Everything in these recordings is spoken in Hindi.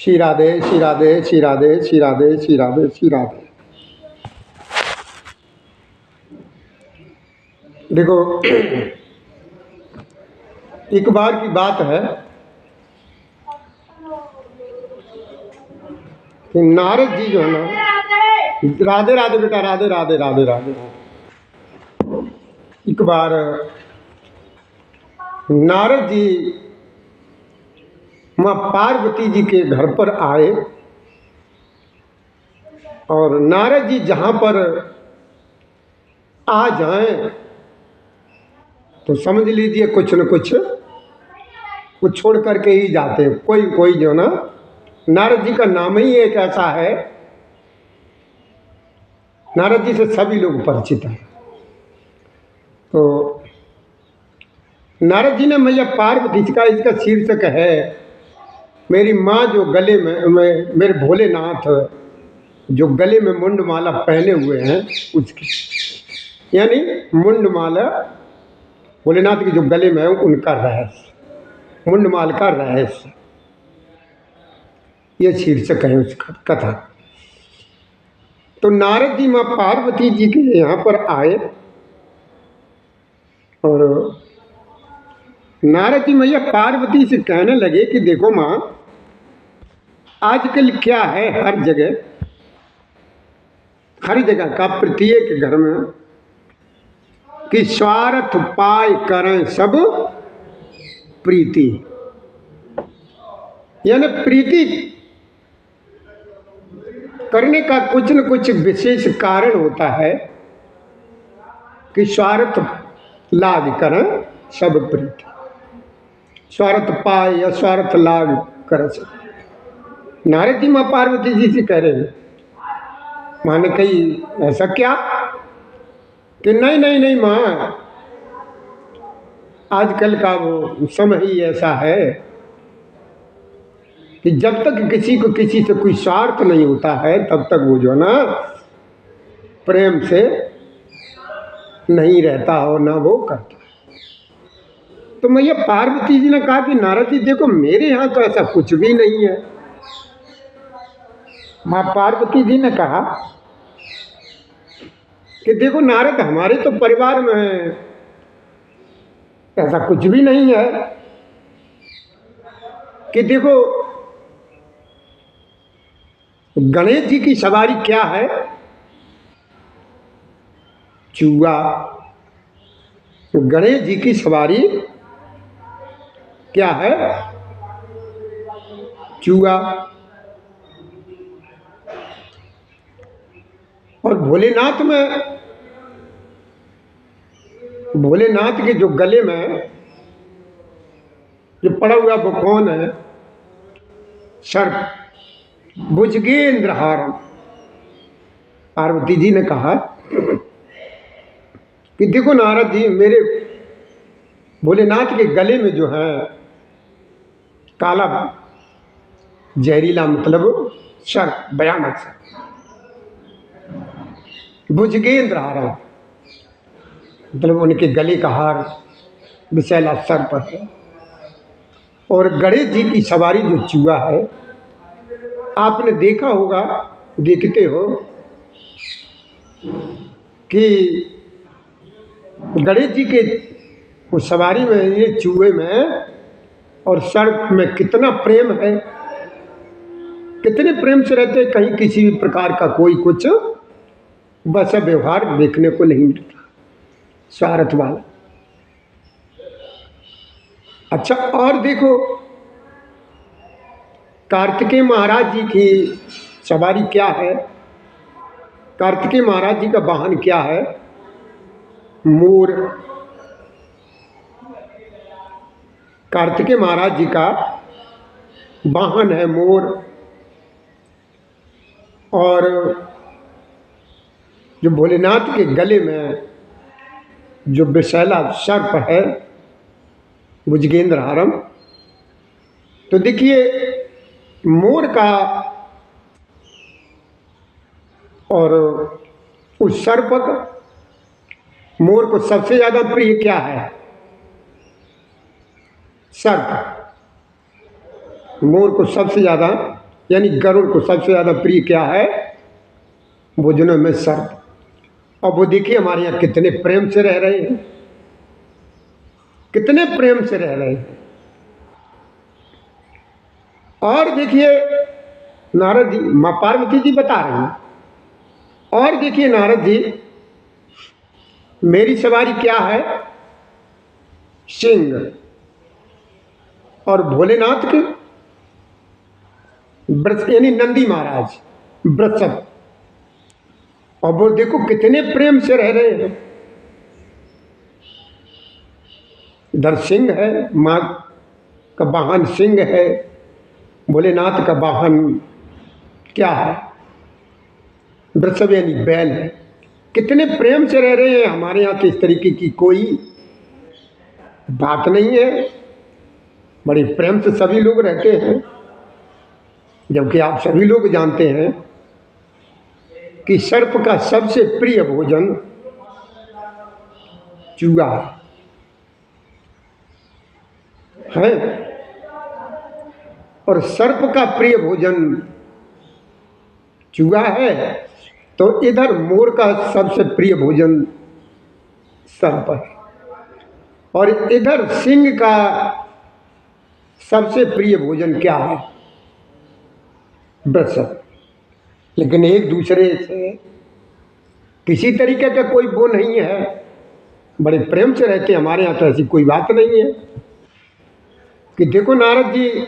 श्री राधे श्री राधे श्री राधे श्री राधे श्री राधे श्री राधे। देखो, एक बार की बात है कि नारद जी जो है ना, राधे राधे बेटा, राधे राधे राधे राधे। एक बार नारद जी माँ पार्वती जी के घर पर आए और नारद जी जहाँ पर आ जाएं तो समझ लीजिए कुछ न कुछ छोड़ करके ही जाते हैं। कोई कोई जो ना, नारद जी का नाम ही एक ऐसा है, नारद जी से सभी लोग परिचित हैं। तो नारद जी ने मैया पार्वती का, इसका शीर्षक है मेरी माँ जो गले में मेरे भोलेनाथ जो गले में मुंडमाला पहने हुए हैं उसकी, यानी मुंडमाला भोलेनाथ की जो गले में है उनका रहस्य, मुंडमाल का रहस्य, ये शीर्षक है उस कथा। तो नारद जी माँ पार्वती जी के यहाँ पर आए और नारद जी मैया पार्वती से कहने लगे कि देखो माँ, आजकल क्या है हर जगह का प्रत्येक घर में कि स्वार्थ पाए करें सब प्रीति, यानी प्रीति करने का कुछ न कुछ विशेष कारण होता है कि स्वार्थ लाभ करें सब प्रीति, स्वार्थ पाए या स्वार्थ लाभ कर सके। नारद जी माँ पार्वती जी से कह रहे हैं, माने कही ऐसा क्या कि नहीं नहीं नहीं माँ, आजकल का वो समय ही ऐसा है कि जब तक किसी को किसी से कोई स्वार्थ नहीं होता है तब तक वो जो ना प्रेम से नहीं रहता हो, ना वो करता। तो मैया पार्वती जी ने कहा कि नारद जी देखो, मेरे यहाँ तो ऐसा कुछ भी नहीं है। माँ पार्वती जी ने कहा कि देखो नारद, हमारे तो परिवार में ऐसा कुछ भी नहीं है कि देखो गणेश जी की सवारी क्या है, चूहा। गणेश जी की सवारी क्या है, चूहा। और भोलेनाथ के जो गले में जो पड़ा हुआ वो कौन है, सर्प, भुजगेंद्र हारम। पार्वती जी ने कहा कि देखो नारद जी, मेरे भोलेनाथ के गले में जो है काला जहरीला, मतलब सर्प, भयानक सर्प, भुजगेंद्र हारम, मतलब उनके गले का हार विषैला सर्प है। और गणेश जी की सवारी जो चूहा है, आपने देखा होगा, देखते हो कि गणेश जी के उस सवारी में, ये चूहे में और सर्प में कितना प्रेम है, कितने प्रेम से रहते, कहीं किसी भी प्रकार का कोई कुछ बस व्यवहार देखने को नहीं मिलता स्वार्थ वाला। अच्छा, और देखो कार्तिकेय महाराज जी की सवारी क्या है, कार्तिकेय महाराज जी का वाहन क्या है, मोर। कार्तिकेय महाराज जी का वाहन है मोर। और जो भोलेनाथ के गले में जो विषैला सर्प है, भुजगेंद्र हारम। तो देखिए, मोर का और उस सर्प का, मोर को सबसे ज्यादा प्रिय क्या है, सर्प। मोर को सबसे ज्यादा यानी गरुड़ को सबसे ज़्यादा प्रिय क्या है? भोजनों में सर्प। और वो देखिए हमारे यहाँ कितने प्रेम से रह रहे हैं, कितने प्रेम से रह रहे हैं। और देखिए नारद जी, माँ पार्वती जी बता रही हैं, और देखिए नारद जी, मेरी सवारी क्या है? सिंह। और भोलेनाथ के यानी नंदी महाराज वृषभ। और वो देखो कितने प्रेम से रह रहे हैं। इधर सिंह है, माँ का वाहन सिंह है, भोलेनाथ का वाहन क्या है? वृषभ यानी बैल है। कितने प्रेम से रह रहे हैं। हमारे यहाँ तो इस तरीके की कोई बात नहीं है, बड़े प्रेम से सभी लोग रहते हैं। जबकि आप सभी लोग जानते हैं कि सर्प का सबसे प्रिय भोजन चूहा है, और सर्प का प्रिय भोजन चूहा है, तो इधर मोर का सबसे प्रिय भोजन सर्प है, और इधर सिंह का सबसे प्रिय भोजन क्या है? वृषभ। लेकिन एक दूसरे से किसी तरीके का कोई वो नहीं है, बड़े प्रेम से रहते हैं। हमारे यहाँ तो ऐसी कोई बात नहीं है कि देखो नारद जी,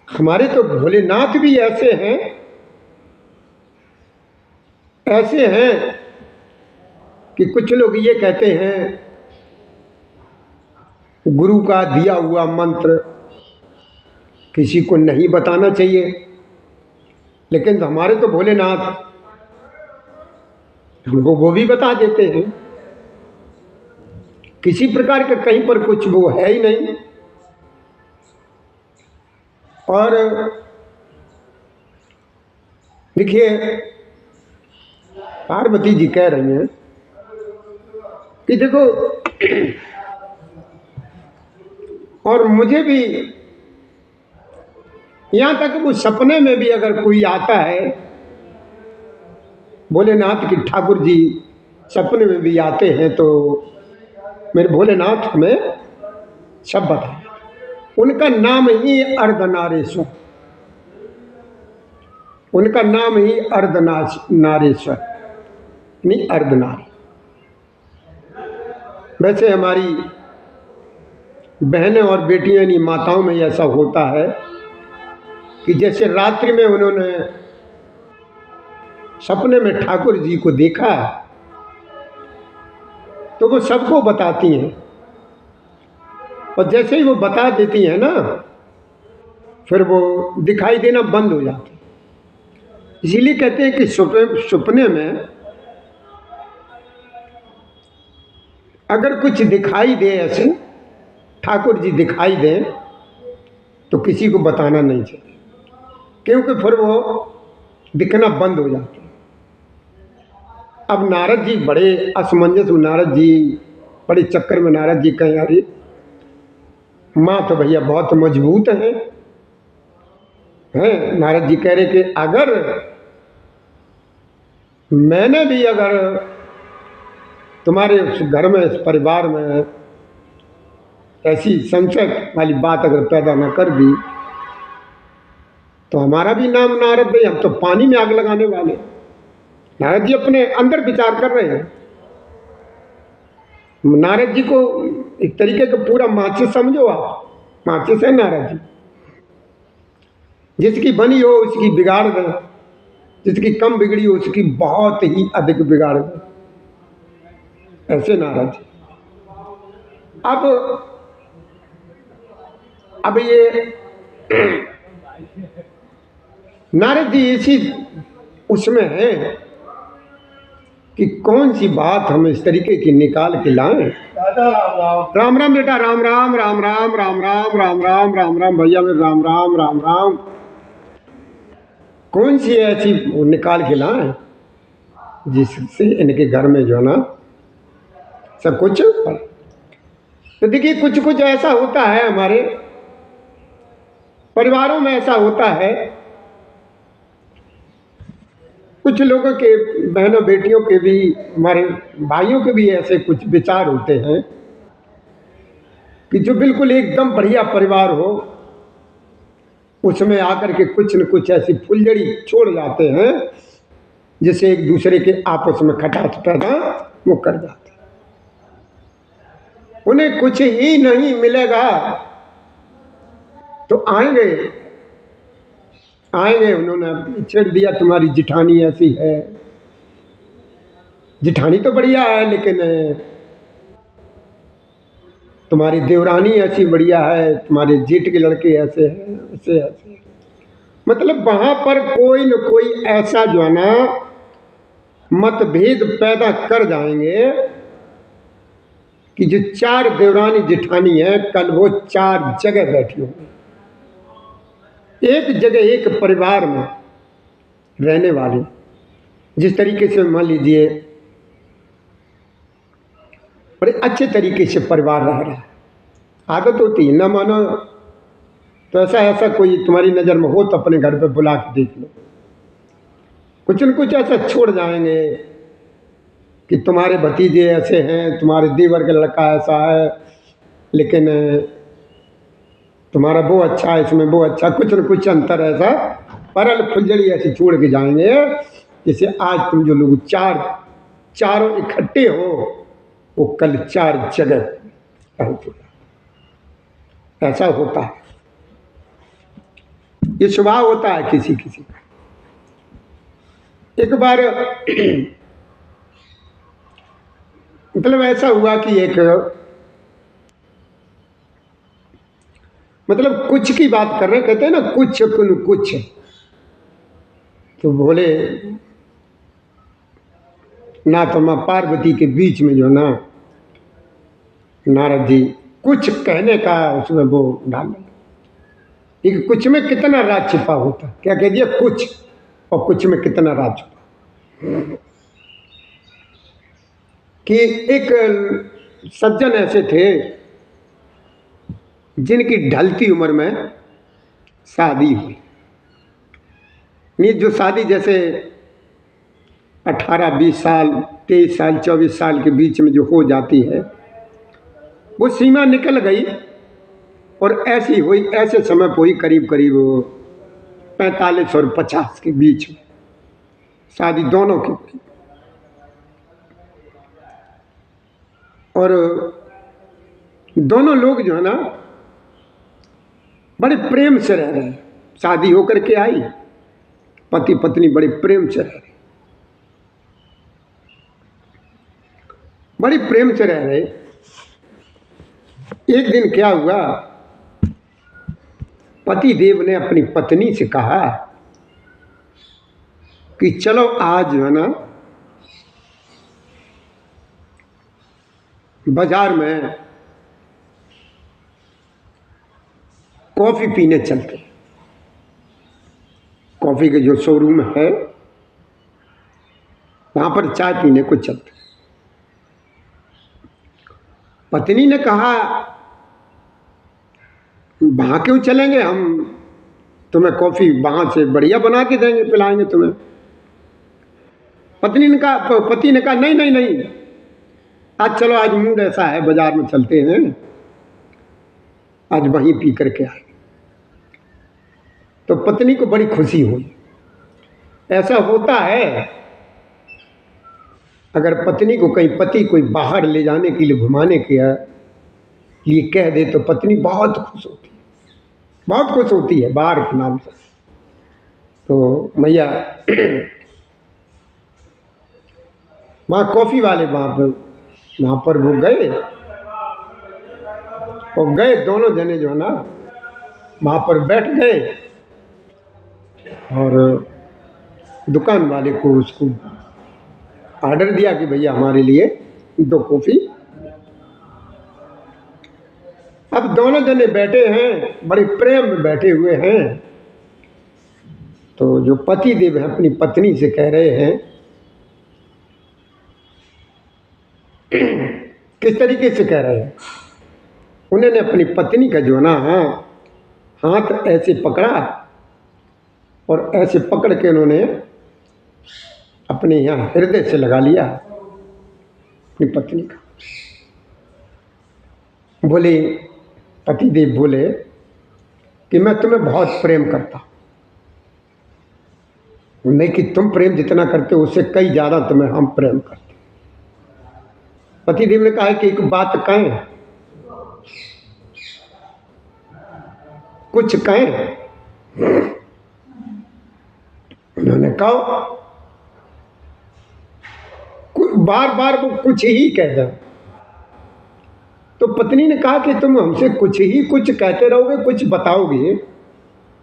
हमारे तो भोलेनाथ भी ऐसे हैं, ऐसे हैं कि कुछ लोग ये कहते हैं गुरु का दिया हुआ मंत्र किसी को नहीं बताना चाहिए। लेकिन हमारे तो भोलेनाथ हमको वो भी बता देते हैं। किसी प्रकार का कहीं पर कुछ वो है ही नहीं। और देखिए पार्वती जी कह रही हैं कि देखो, और मुझे भी यहाँ तक वो सपने में भी अगर कोई आता है, भोलेनाथ की ठाकुर जी सपने में भी आते हैं, तो मेरे भोलेनाथ हमें सब बताए। उनका नाम ही अर्धनारेश्वर, उनका नाम ही अर्धनारेश्वर नहीं अर्धनारी। वैसे हमारी बहनें और बेटियां यानी माताओं में ऐसा होता है कि जैसे रात्रि में उन्होंने सपने में ठाकुर जी को देखा तो वो सबको बताती हैं, और जैसे ही वो बता देती हैं ना, फिर वो दिखाई देना बंद हो जाते। इसीलिए कहते हैं कि सपने में अगर कुछ दिखाई दे, ऐसे ठाकुर जी दिखाई दें, तो किसी को बताना नहीं चाहिए, क्योंकि फिर वो दिखना बंद हो जाते। अब नारद जी बड़े असमंजस, नारद जी बड़े चक्कर में, नारद जी कहें अरे माँ तो भैया बहुत मजबूत हैं। नारद जी कह रहे कि अगर मैंने भी अगर तुम्हारे उस घर में, इस परिवार में ऐसी संशय वाली बात अगर पैदा न कर दी, तो हमारा भी नाम नारद भाई, हम तो पानी में आग लगाने वाले। नारद जी अपने अंदर विचार कर रहे हैं। नारद जी को एक तरीके का पूरा माचिस समझो आप, माचिस है नारद जी। जिसकी बनी हो उसकी बिगाड़ दे, जिसकी कम बिगड़ी हो उसकी बहुत ही अधिक बिगाड़ दे, ऐसे नारद जी। अब ये नारद जी इसी उसमें है कि कौन सी बात हम इस तरीके की निकाल के लाएं। राम राम बेटा, राम राम राम राम राम राम राम राम राम राम भैया मेरे, राम राम राम राम। कौन सी ऐसी निकाल के लाएं जिससे इनके घर में जो है ना सब कुछ। तो देखिए कुछ कुछ ऐसा होता है हमारे परिवारों में ऐसा होता है, कुछ लोगों के, बहनों बेटियों के भी, हमारे भाइयों के भी ऐसे कुछ विचार होते हैं कि जो बिल्कुल एकदम बढ़िया परिवार हो, उसमें आकर के कुछ न कुछ ऐसी फुलझड़ी छोड़ जाते हैं जिससे एक दूसरे के आपस में खटास पैदा वो कर जाते हैं। उन्हें कुछ ही नहीं मिलेगा तो आएंगे आएंगे, उन्होंने छेड़ दिया तुम्हारी जिठानी ऐसी है, जिठानी तो बढ़िया है लेकिन तुम्हारी देवरानी ऐसी बढ़िया है, तुम्हारे जेठ के लड़के ऐसे हैं, ऐसे ऐसे। मतलब वहां पर कोई न कोई ऐसा जो है ना मतभेद पैदा कर जाएंगे कि जो 4 देवरानी जिठानी है, कल वो 4 जगह बैठी होंगी। एक जगह एक परिवार में रहने वाले, जिस तरीके से मान लीजिए बड़े अच्छे तरीके से परिवार रह रहा है, आदत होती है, न मानो तो ऐसा कोई तुम्हारी नज़र में हो तो अपने घर पे बुला के देख लो। कुछ न कुछ ऐसा छोड़ जाएंगे कि तुम्हारे भतीजे ऐसे हैं, तुम्हारे देवर का लड़का ऐसा है, लेकिन तुम्हारा वो अच्छा है, इसमें वो अच्छा, कुछ न कुछ अंतर ऐसा परल फुलझड़ी ऐसी छोड़ के जाएंगे। जैसे आज तुम जो लोग चारों इकट्ठे हो, वो कल 4 जगह पहुंच चुका। ऐसा होता है, ये स्वभाव होता है किसी किसी का। एक बार मतलब ऐसा हुआ कि एक, मतलब कुछ की बात कर रहे, कहते हैं ना कुछ कुन कुछ, तो बोले ना तो माँ पार्वती के बीच में जो ना नारद जी कुछ कहने का उसमें वो डाल, एक कुछ में कितना राज छिपा होता, क्या कह दिया कुछ, और कुछ में कितना राज छिपा। कि एक सज्जन ऐसे थे जिनकी ढलती उम्र में शादी हुई। ये जो शादी जैसे 18, 20 साल, 23 साल, 24 साल के बीच में जो हो जाती है, वो सीमा निकल गई और ऐसी हुई, ऐसे समय पर हुई करीब करीब 45 और 50 के बीच में शादी दोनों की हुई। और दोनों लोग जो है ना बड़े प्रेम से रह रहे हैं, शादी होकर के आई, पति पत्नी बड़े प्रेम से रह रहे, बड़ी प्रेम से रह रहे। एक दिन क्या हुआ, पति देव ने अपनी पत्नी से कहा कि चलो आज जो है ना बाजार में कॉफ़ी पीने चलते। कॉफ़ी के जो शोरूम है वहाँ पर चाय पीने को चलते। पत्नी ने कहा वहाँ क्यों चलेंगे, हम तुम्हें कॉफ़ी वहाँ से बढ़िया बना के देंगे, पिलाएंगे तुम्हें। पति ने कहा नहीं नहीं नहीं, आज चलो, आज मूड ऐसा है, बाजार में चलते हैं, आज वहीं पी करके आए। तो पत्नी को बड़ी खुशी हुई। ऐसा होता है, अगर पत्नी को कहीं पति कोई बाहर ले जाने के लिए, घुमाने के लिए कह दे तो पत्नी बहुत खुश होती है, बहुत खुश होती है बाहर के नाम से। तो मैया वहाँ कॉफ़ी वाले वहाँ पर वो गए, और गए दोनों जने जो है ना वहाँ पर बैठ गए, और दुकान वाले को उसको ऑर्डर दिया कि भैया हमारे लिए 2 कॉफ़ी। अब दोनों जने बैठे हैं, बड़े प्रेम में बैठे हुए हैं। तो जो पति देव हैं अपनी पत्नी से कह रहे हैं किस तरीके से कह रहे हैं, उन्होंने अपनी पत्नी का जो ना हाथ ऐसे पकड़ा और ऐसे पकड़ के उन्होंने अपने यहाँ हृदय से लगा लिया अपनी पत्नी का। बोले, पतिदेव बोले कि मैं तुम्हें बहुत प्रेम करता हूँ। नहीं कि तुम प्रेम जितना करते हो उससे कई ज़्यादा तुम्हें हम प्रेम करते। पतिदेव ने कहा कि एक बात कहें, कुछ कहें। उन्होंने कहा, बार बार वो कुछ ही कह दें। तो पत्नी ने कहा कि तुम हमसे कुछ ही कुछ कहते रहोगे, कुछ बताओगे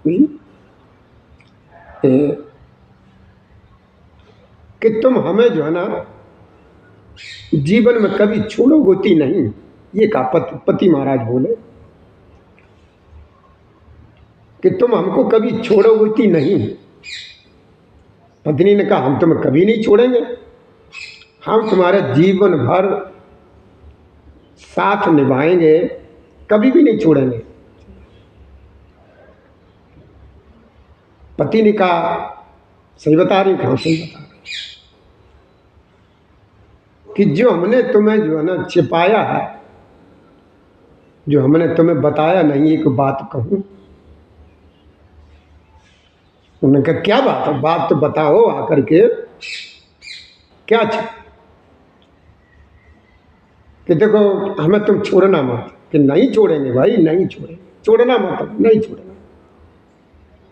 नहीं? कि तुम हमें जो है ना जीवन में कभी छोड़ोगोती नहीं, ये कहा पति महाराज बोले कि तुम हमको कभी छोड़ोगोती नहीं। पत्नी ने कहा, हम तुम्हें कभी नहीं छोड़ेंगे, हम तुम्हारे जीवन भर साथ निभाएंगे, कभी भी नहीं छोड़ेंगे। पति ने कहा, सही बता रही, कहाँ सही बता रही, कि जो हमने तुम्हें जो है ना छिपाया है, जो हमने तुम्हें बताया नहीं, एक बात कहूँ। उन्होंने कहा, क्या बात है, बात तो बताओ आकर के, क्या कि देखो हमें तुम छोड़ना मत। कि नहीं छोड़ेंगे भाई, नहीं छोड़ेंगे, छोड़ना मत, नहीं छोड़ेंगे।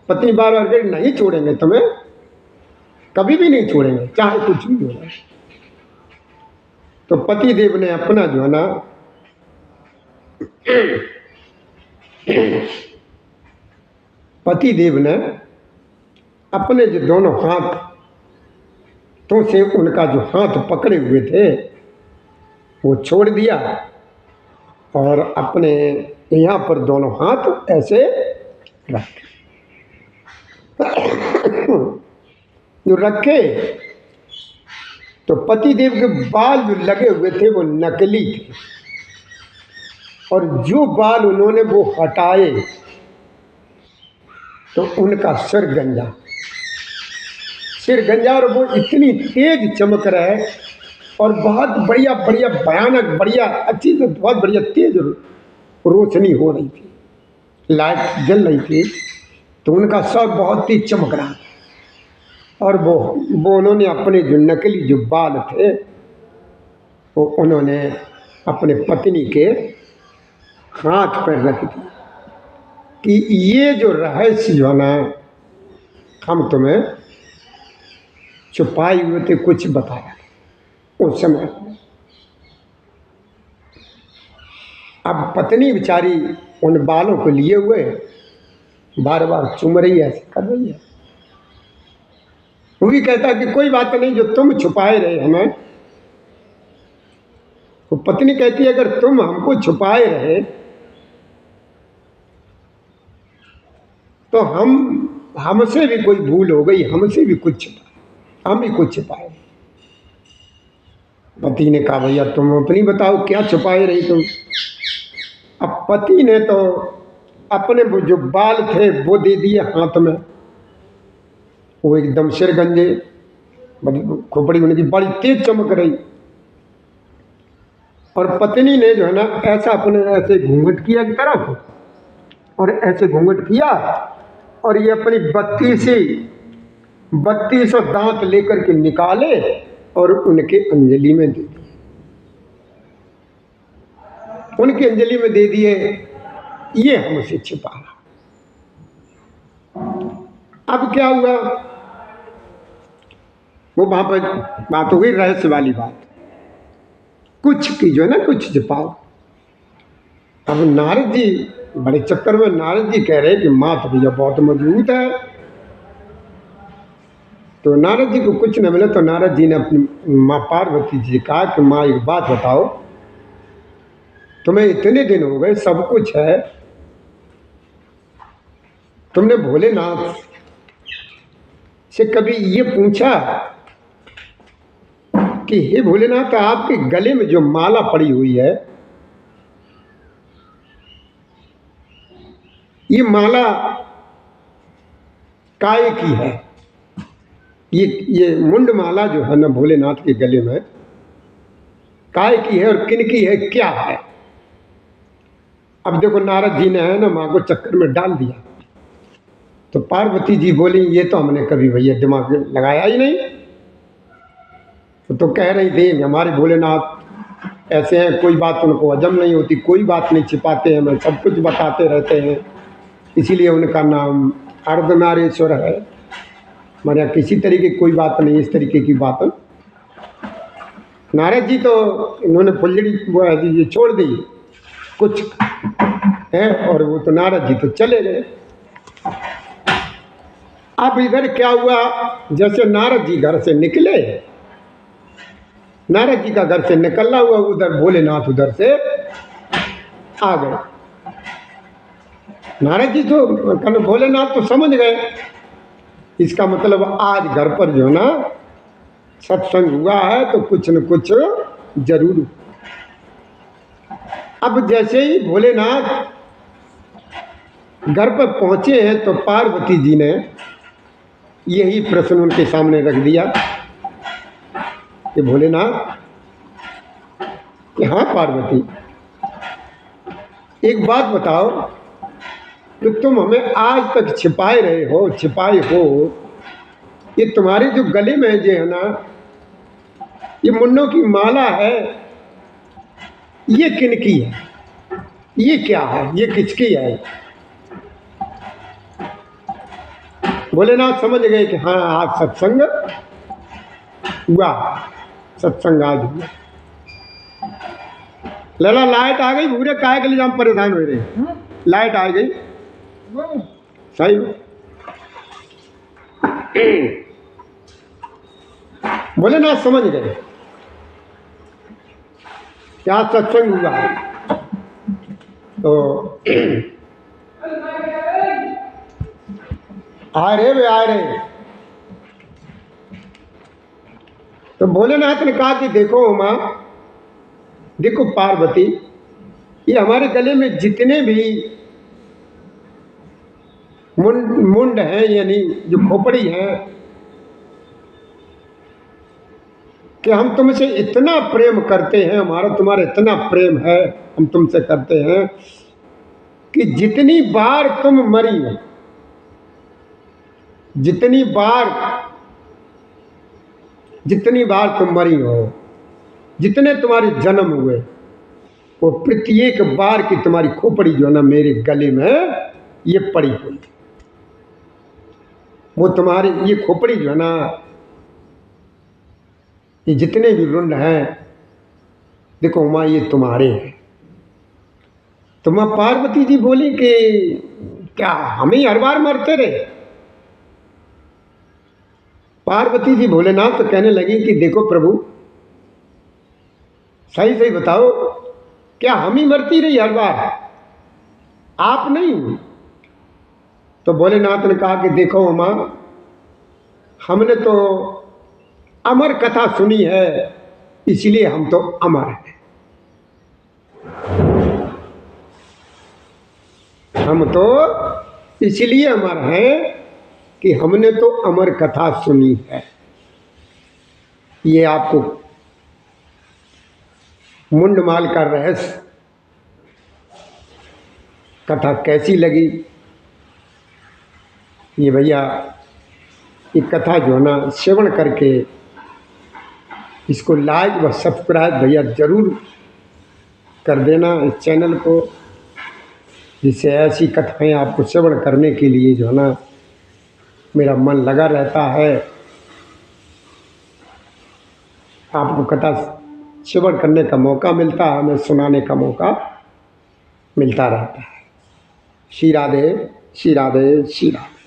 पत्नी बार बार कही, नहीं छोड़ेंगे तुम्हें, कभी भी नहीं छोड़ेंगे, चाहे कुछ भी हो जाए। तो पति देव ने अपना जो है ना पति देव ने अपने जो दोनों हाथ तो से उनका जो हाथ पकड़े हुए थे वो छोड़ दिया और अपने यहाँ पर दोनों हाथ ऐसे रखे। जो रखे तो पति देव के बाल जो लगे हुए थे वो नकली थे, और जो बाल उन्होंने वो हटाए तो उनका सिर गंजा, और वो इतनी तेज चमक रहे और बहुत बढ़िया बढ़िया भयानक बढ़िया अच्छी से बहुत बढ़िया तेज रोशनी हो रही थी, लाइट जल रही थी। तो उनका सर बहुत तेज चमक रहा था और वो उन्होंने अपने जो नकली जो बाल थे वो उन्होंने अपने पत्नी के हाथ पर रख दी कि ये जो रहस्य जो है ना हम तुम्हें छुपाए हुए थे, कुछ बताया उस समय। अब पत्नी बेचारी उन बालों को लिए हुए बार बार चूम रही है, ऐसे कर रही है। वो भी कहता कि कोई बात नहीं, जो तुम छुपाए रहे हमें। तो पत्नी कहती है, अगर तुम हमको छुपाए रहे तो हमसे भी कोई भूल हो गई, हमसे भी कुछ छिपा, हम भी कुछ छिपाए। पति ने कहा, भैया तुम अपनी बताओ क्या छुपाए रही तुम। अब पति ने तो अपने जो बाल थे वो दे दिए हाथ में, वो एकदम सिर गंजे, खोपड़ी उनकी बड़ी तेज चमक रही। और पत्नी ने जो है ना ऐसा अपने ऐसे घूंघट किया की तरफ और ऐसे घूंघट किया और ये अपनी 32 दांत लेकर के निकाले और उनके अंजलि में दे दिए, उनकी अंजलि में दे दिए, ये हमसे छिपा रहा। अब क्या हुआ, वो वहां पर बात हो गई रहस्य वाली बात, कुछ की जो है ना कुछ छिपाओ। अब नारद जी बड़े चक्कर में, नारद जी कह रहे कि माँ तो भैया बहुत मजबूत है। तो नारद जी को कुछ न मिले तो नारद जी ने अपनी माँ पार्वती जी कहा कि माँ एक बात बताओ, तुम्हें इतने दिन हो गए, सब कुछ है, तुमने भोलेनाथ से कभी ये पूछा कि हे भोलेनाथ आपके गले में जो माला पड़ी हुई है ये माला काय की है? ये मुंड माला जो है ना भोलेनाथ के गले में, काय की है और किन की है, क्या है? अब देखो नारद जी ने है ना माँ को चक्कर में डाल दिया, तो पार्वती जी बोली ये तो हमने कभी भैया दिमाग में लगाया ही नहीं। तो कह रही थी हमारे भोलेनाथ ऐसे हैं, कोई बात उनको हजम नहीं होती, कोई बात नहीं छिपाते हैं, मैं सब कुछ बताते रहते हैं, इसीलिए उनका नाम अर्धनारीश्वर है। माना किसी तरीके की कोई बात नहीं, इस तरीके की बात। नारद जी तो इन्होंने फुलझड़ी ये छोड़ दी कुछ है, और वो तो नारद जी तो चले गए। अब इधर क्या हुआ, जैसे नारद जी घर से निकले, नारद जी का घर से निकलना हुआ, उधर भोलेनाथ उधर से आ गए। नारद जी तो भोलेनाथ तो समझ गए, इसका मतलब आज घर पर जो है ना सत्संग हुआ है तो कुछ न कुछ जरूर। अब जैसे ही भोलेनाथ घर पर पहुंचे हैं तो पार्वती जी ने यही प्रश्न उनके सामने रख दिया कि भोलेनाथ, कि हाँ पार्वती, एक बात बताओ कि तुम हमें आज तक छिपाए हो, ये तुम्हारे जो गले में जो है ना ये मुन्नों की माला है, ये किनकी है, ये क्या है, ये किसकी है? भोलेनाथ समझ गए कि हाँ आज सत्संग हुआ, सत्संग आज हुआ। लला लाइट आ गई, पूरे काय के लिए हम परेशान हो रहे, लाइट आ गई सही। भोलेनाथ समझ गए क्या सत्संग हुआ। तो आ रहे तो भोलेनाथ ने कहा कि देखो उमा, देखो पार्वती, ये हमारे गले में जितने भी मुंड हैं, यानी जो खोपड़ी है, कि हम तुमसे इतना प्रेम करते हैं, हमारा तुम्हारा इतना प्रेम है हम तुमसे करते हैं कि जितनी बार तुम मरी हो, जितनी बार तुम मरी हो, जितने तुम्हारे जन्म हुए, वो प्रत्येक बार की तुम्हारी खोपड़ी जो है ना मेरे गले में ये पड़ी हुई, वो तुम्हारी ये खोपड़ी जो है ना, ये जितने भी रुंड हैं, देखो उमा ये तुम्हारे हैं। तो माँ पार्वती जी बोली कि क्या हम ही हर बार मरते रहे? पार्वती जी भोलेनाथ तो कहने लगी कि देखो प्रभु, सही सही बताओ, क्या हम ही मरती रही हर बार, आप नहीं? तो भोलेनाथ ने कहा कि देखो उमा, हमने तो अमर कथा सुनी है, इसलिए हम तो अमर हैं। हम तो इसलिए अमर हैं कि हमने तो अमर कथा सुनी है। ये आपको मुंडमाल का रहस्य कथा कैसी लगी? ये भैया ये कथा जो है ना श्रवण करके इसको लाइक व सब्सक्राइब भैया ज़रूर कर देना इस चैनल को, जिससे ऐसी कथाएं आपको श्रवण करने के लिए जो है ना मेरा मन लगा रहता है, आपको कथा श्रवण करने का मौका मिलता है, हमें सुनाने का मौका मिलता रहता है। श्री राधे श्री राधे श्री राधे।